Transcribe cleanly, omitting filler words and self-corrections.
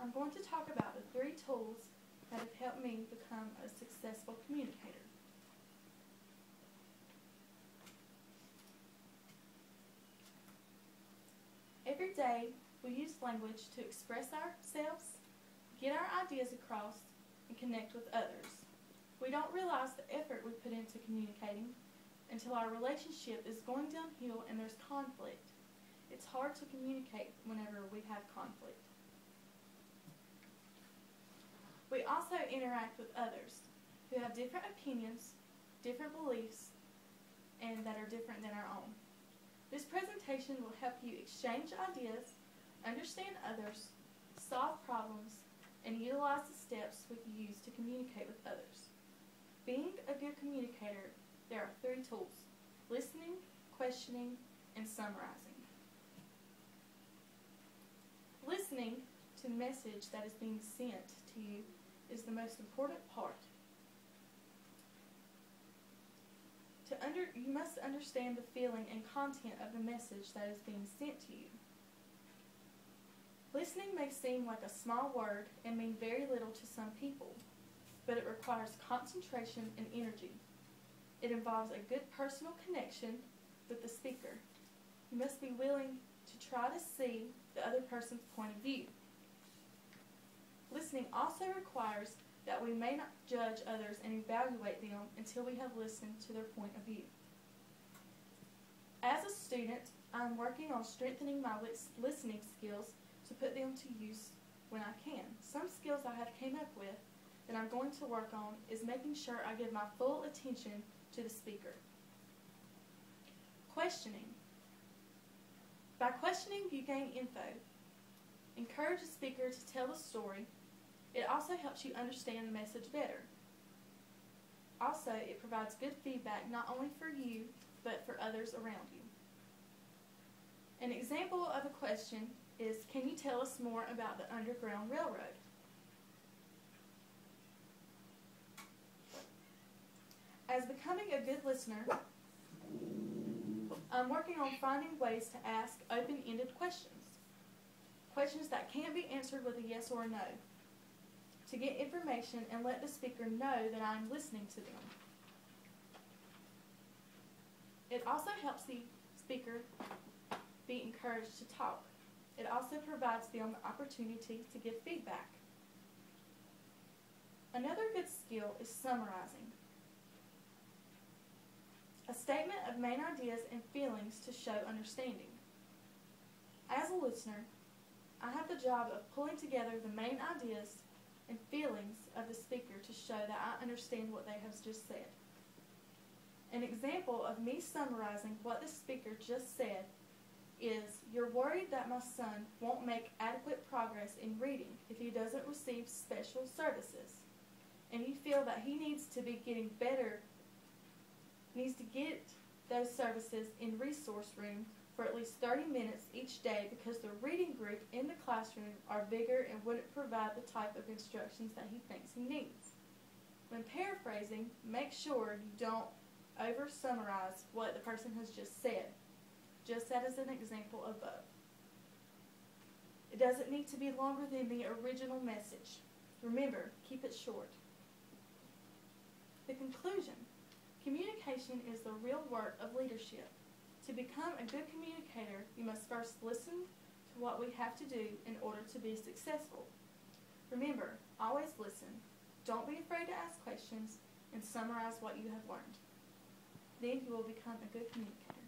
I'm going to talk about the 3 tools that have helped me become a successful communicator. Every day, we use language to express ourselves, get our ideas across, and connect with others. We don't realize the effort we put into communicating until our relationship is going downhill and there's conflict. It's hard to communicate whenever we have conflict. We also interact with others who have different opinions, different beliefs, and that are different than our own. This presentation will help you exchange ideas, understand others, solve problems, and utilize the steps we can use to communicate with others. Being a good communicator, there are 3 tools: listening, questioning, and summarizing. Listening to the message that is being sent to you is the most important part. You must understand the feeling and content of the message that is being sent to you. Listening may seem like a small word and mean very little to some people, but it requires concentration and energy. It involves a good personal connection with the speaker. You must be willing to try to see the other person's point of view. Listening also requires that we may not judge others and evaluate them until we have listened to their point of view. As a student, I am working on strengthening my listening skills to put them to use when I can. Some skills I have came up with that I'm going to work on is making sure I give my full attention to the speaker. Questioning. By questioning, you gain info. Encourage the speaker to tell the story. It also helps you understand the message better. Also, it provides good feedback not only for you, but for others around you. An example of a question is, can you tell us more about the Underground Railroad? As becoming a good listener, I'm working on finding ways to ask open-ended questions. Questions that can't be answered with a yes or a no, to get information and let the speaker know that I'm listening to them. It also helps the speaker be encouraged to talk. It also provides them the opportunity to give feedback. Another good skill is summarizing. A statement of main ideas and feelings to show understanding. As a listener, I have the job of pulling together the main ideas and feelings of the speaker to show that I understand what they have just said. An example of me summarizing what the speaker just said is, you're worried that my son won't make adequate progress in reading if he doesn't receive special services, and you feel that he needs to be getting better, needs to get those services in resource room for at least 30 minutes each day because the reading group in the classroom are bigger and wouldn't provide the type of instructions that he thinks he needs. When paraphrasing, make sure you don't over-summarize what the person has just said, just as an example above. It doesn't need to be longer than the original message. Remember, keep it short. The conclusion. Communication is the real work of leadership. To become a good communicator, you must first listen to what we have to do in order to be successful. Remember, always listen. Don't be afraid to ask questions and summarize what you have learned. Then you will become a good communicator.